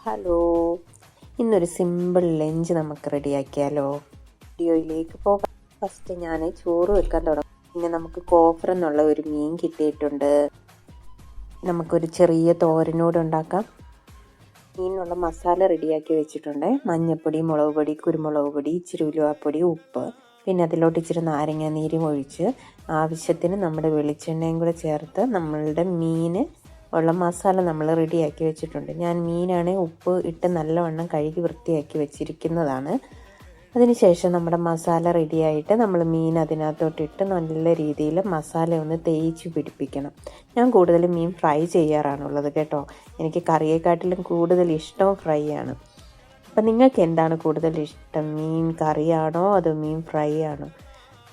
Hello, ഇന്നൊരു simple lunch നമുക്ക് റെഡിയാക്കിയാലോ? വീഡിയോയിലേക്ക് പോകാം. ഫസ്റ്റ് ഞാൻ ചോറ് വെക്കാൻ തുടങ്ങും. പിന്നെ നമുക്ക് കോഫർ എന്നുള്ള ഒരു മീൻ കിട്ടിയിട്ടുണ്ട്. നമുക്കൊരു ചെറിയ തോരനോട് ഉണ്ടാക്കാം. മീനിനുള്ള മസാല റെഡിയാക്കി വെച്ചിട്ടുണ്ട്. മഞ്ഞൾപ്പൊടി, മുളക് പൊടി, കുരുമുളക് പൊടി, ഇച്ചിരി ഉലുവാപ്പൊടി, ഉപ്പ്, പിന്നെ അതിലോട്ട് ഇച്ചിരി നാരങ്ങ നീരും ഒഴിച്ച് ആവശ്യത്തിന് നമ്മുടെ വെളിച്ചെണ്ണയും കൂടെ ചേർത്ത് നമ്മളുടെ മീൻ ഉള്ള മസാല നമ്മൾ റെഡിയാക്കി വെച്ചിട്ടുണ്ട്. ഞാൻ മീനാണ് ഉപ്പ് ഇട്ട് നല്ലവണ്ണം കഴുകി വൃത്തിയാക്കി വെച്ചിരിക്കുന്നതാണ്. അതിനുശേഷം നമ്മുടെ മസാല റെഡിയായിട്ട് നമ്മൾ മീൻ അതിനകത്തോട്ടിട്ട് നല്ല രീതിയിൽ മസാല ഒന്ന് തേച്ച് പിടിപ്പിക്കണം. ഞാൻ കൂടുതൽ മീൻ ഫ്രൈ ചെയ്യാറാണുള്ളത് കേട്ടോ. എനിക്ക് കറിയെക്കാട്ടിലും കൂടുതൽ ഇഷ്ടം ഫ്രൈ ആണ്. അപ്പം നിങ്ങൾക്ക് എന്താണ് കൂടുതൽ ഇഷ്ടം? മീൻ കറിയാണോ അതോ മീൻ ഫ്രൈ ആണോ?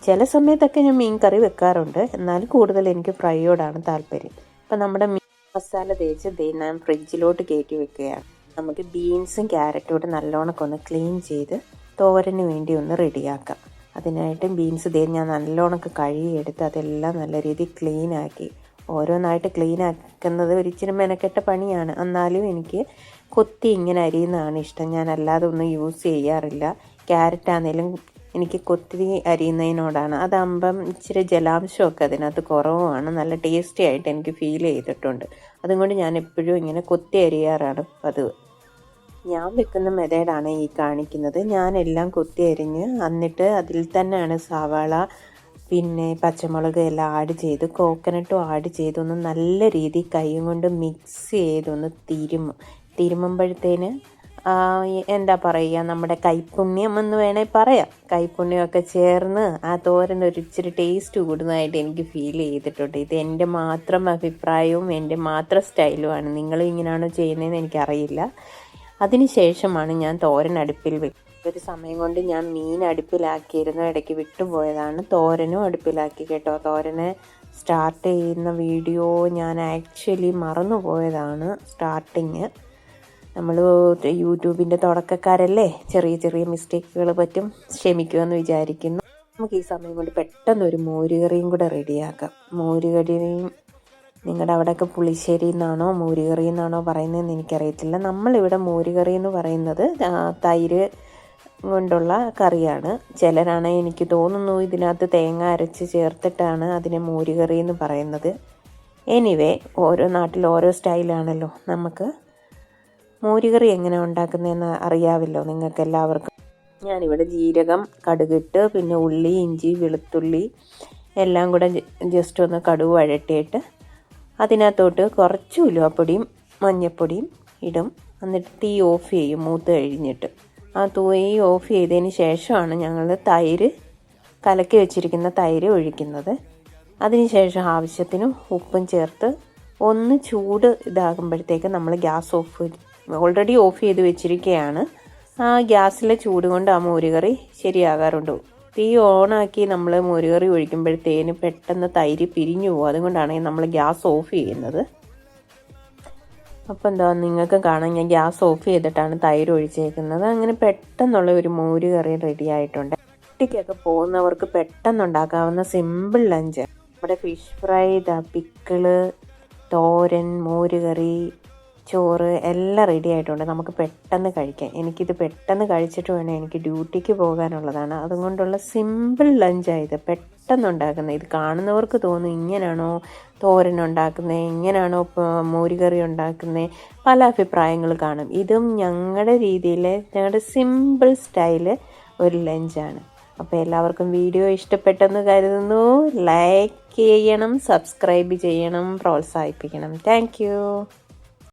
ചില സമയത്തൊക്കെ ഞാൻ മീൻ കറി വെക്കാറുണ്ട്, എന്നാലും കൂടുതൽ എനിക്ക് ഫ്രൈയോടാണ് താല്പര്യം. അപ്പം നമ്മുടെ മസാല തേച്ച് ഞാൻ ഫ്രിഡ്ജിലോട്ട് കയറ്റി വെക്കുകയാണ്. നമുക്ക് ബീൻസും ക്യാരറ്റും കൂടെ നല്ലോണമൊക്കെ ഒന്ന് ക്ലീൻ ചെയ്ത് തോരന് വേണ്ടി ഒന്ന് റെഡിയാക്കാം. അതിനായിട്ട് ബീൻസ് ഞാൻ നല്ലോണമൊക്കെ കഴുകിയെടുത്ത് അതെല്ലാം നല്ല രീതിയിൽ ക്ലീനാക്കി ഓരോന്നായിട്ട് ക്ലീൻ ആക്കുന്നത് ഒരിച്ചിരി മെനക്കെട്ട പണിയാണ്. എന്നാലും എനിക്ക് കൊത്തി ഇങ്ങനെ അരിയുന്നതാണ് ഇഷ്ടം. ഞാൻ അല്ലാതെ ഒന്നും യൂസ് ചെയ്യാറില്ല. ക്യാരറ്റ് ആണെങ്കിലും എനിക്ക് കൊത്തി അരിയുന്നതിനോടാണ്. അതാകുമ്പം ഇച്ചിരി ജലാംശമൊക്കെ അതിനകത്ത് കുറവുമാണ്. നല്ല ടേസ്റ്റി ആയിട്ട് എനിക്ക് ഫീൽ ചെയ്തിട്ടുണ്ട്. അതുകൊണ്ട് ഞാൻ എപ്പോഴും ഇങ്ങനെ കൊത്തി അരിയാറാണ് പതിവ്. ഞാൻ വെക്കുന്ന മെത്തേഡാണ് ഈ കാണിക്കുന്നത്. ഞാനെല്ലാം കൊത്തി അരിഞ്ഞ് എന്നിട്ട് അതിൽ തന്നെയാണ് സവാള പിന്നെ പച്ചമുളക് എല്ലാം ആഡ് ചെയ്ത് കോക്കനട്ടും ആഡ് ചെയ്തൊന്ന് നല്ല രീതിയിൽ കൈ കൊണ്ട് മിക്സ് ചെയ്തൊന്ന് തിരുമുമ്പോഴത്തേന് എന്താ പറയുക, നമ്മുടെ കൈപ്പുണ്യം എന്ന് വേണേൽ പറയാം. കൈപ്പുണ്യമൊക്കെ ചേർന്ന് ആ തോരൻ ഒരു ഇച്ചിരി ടേസ്റ്റ് കൂടുന്നതായിട്ട് എനിക്ക് ഫീൽ ചെയ്തിട്ടുണ്ട്. ഇത് എൻ്റെ മാത്രം അഭിപ്രായവും എൻ്റെ മാത്രം സ്റ്റൈലുമാണ്. നിങ്ങൾ ഇങ്ങനെയാണോ ചെയ്യുന്നതെന്ന് എനിക്കറിയില്ല. അതിന് ശേഷമാണ് ഞാൻ തോരൻ അടുപ്പിൽ വെക്കുന്നത്. ഒരു സമയം കൊണ്ട് ഞാൻ മീൻ അടുപ്പിലാക്കിയിരുന്നു, ഇടയ്ക്ക് വിട്ടുപോയതാണ്. തോരനും അടുപ്പിലാക്കി കേട്ടോ. തോരന് സ്റ്റാർട്ട് ചെയ്യുന്ന വീഡിയോ ഞാൻ ആക്ച്വലി മറന്നുപോയതാണ്. സ്റ്റാർട്ടിങ് നമ്മൾ യൂട്യൂബിൻ്റെ തുടക്കക്കാരല്ലേ, ചെറിയ ചെറിയ മിസ്റ്റേക്കുകൾ പറ്റും, ക്ഷമിക്കുമെന്ന് വിചാരിക്കുന്നു. നമുക്ക് ഈ സമയം കൊണ്ട് പെട്ടെന്നൊരു മോരുകറിയും കൂടെ റെഡിയാക്കാം. മോരുകറിയും നിങ്ങളുടെ അവിടെയൊക്കെ പുളിശ്ശേരി എന്നാണോ മോരുകറി എന്നാണോ പറയുന്നതെന്ന് എനിക്കറിയത്തില്ല. നമ്മളിവിടെ മോരുകറി എന്ന് പറയുന്നത് തൈര് കൊണ്ടുള്ള കറിയാണ്. ചിലരാണെങ്കിൽ എനിക്ക് തോന്നുന്നു ഇതിനകത്ത് തേങ്ങ അരച്ച് ചേർത്തിട്ടാണ് അതിനെ മോരുകറി എന്ന് പറയുന്നത്. എനിവേ, ഓരോ നാട്ടിൽ ഓരോ സ്റ്റൈലാണല്ലോ. നമുക്ക് മോരുകറി എങ്ങനെ ഉണ്ടാക്കുന്നതെന്ന് അറിയാമല്ലോ നിങ്ങൾക്ക് എല്ലാവർക്കും. ഞാനിവിടെ ജീരകം, കടുകിട്ട് പിന്നെ ഉള്ളി, ഇഞ്ചി, വെളുത്തുള്ളി എല്ലാം കൂടെ ജസ്റ്റ് ഒന്ന് കടുക് വഴട്ടിയിട്ട് അതിനകത്തോട്ട് കുറച്ച് ഉലുവാപ്പൊടിയും മഞ്ഞൾപ്പൊടിയും ഇടും. എന്നിട്ട് തീ ഓഫ് ചെയ്യും മൂത്ത് കഴിഞ്ഞിട്ട്. ആ തീ ഓഫ് ചെയ്തതിന് ശേഷമാണ് ഞങ്ങൾ തൈര് കലക്കി വെച്ചിരിക്കുന്ന തൈര് ഒഴിക്കുന്നത്. അതിനുശേഷം ആവശ്യത്തിന് ഉപ്പും ചേർത്ത് ഒന്ന് ചൂട് ഇതാകുമ്പോഴത്തേക്ക് നമ്മൾ ഗ്യാസ് ഓൾറെഡി ഓഫ് ചെയ്ത് വെച്ചിരിക്കുകയാണ്. ആ ഗ്യാസിലെ ചൂട് കൊണ്ട് ആ മോരുകറി ശരിയാകാറുണ്ട്. തീ ഓണാക്കി നമ്മൾ മോരുകറി ഒഴിക്കുമ്പോഴത്തേന് പെട്ടെന്ന് തൈര് പിരിഞ്ഞു പോകും. അതുകൊണ്ടാണ് നമ്മൾ ഗ്യാസ് ഓഫ് ചെയ്യുന്നത്. അപ്പോൾ എന്താ, നിങ്ങൾക്ക് കാണാൻ ഞാൻ ഗ്യാസ് ഓഫ് ചെയ്തിട്ടാണ് തൈര് ഒഴിച്ചേക്കുന്നത്. അങ്ങനെ പെട്ടെന്നുള്ള ഒരു മോരുകറി റെഡി ആയിട്ടുണ്ട്. കുട്ടിക്കൊക്കെ പോകുന്നവർക്ക് പെട്ടെന്നുണ്ടാക്കാവുന്ന സിമ്പിൾ ലഞ്ച്. നമ്മുടെ ഫിഷ് ഫ്രൈ, പിക്കിള്, തോരൻ, മോരുകറി, ചോറ് എല്ലാം റെഡി ആയിട്ടുണ്ട്. നമുക്ക് പെട്ടെന്ന് കഴിക്കാം. എനിക്കിത് പെട്ടെന്ന് കഴിച്ചിട്ട് വേണം എനിക്ക് ഡ്യൂട്ടിക്ക് പോകാനുള്ളതാണ്. അതുകൊണ്ടുള്ള സിമ്പിൾ ലഞ്ചായത്, പെട്ടെന്ന് ഉണ്ടാക്കുന്നത്. ഇത് കാണുന്നവർക്ക് തോന്നും ഇങ്ങനെയാണോ തോരൻ ഉണ്ടാക്കുന്നത്, ഇങ്ങനെയാണോ മോരുകറി ഉണ്ടാക്കുന്നത്, പല അഭിപ്രായങ്ങൾ കാണും. ഇതും ഞങ്ങളുടെ രീതിയിൽ ഞങ്ങളുടെ സിമ്പിൾ സ്റ്റൈല് ഒരു ലഞ്ചാണ്. അപ്പോൾ എല്ലാവർക്കും വീഡിയോ ഇഷ്ടപ്പെട്ടെന്ന് കരുതുന്നു. ലൈക്ക് ചെയ്യണം, സബ്സ്ക്രൈബ് ചെയ്യണം, പ്രോത്സാഹിപ്പിക്കണം. താങ്ക്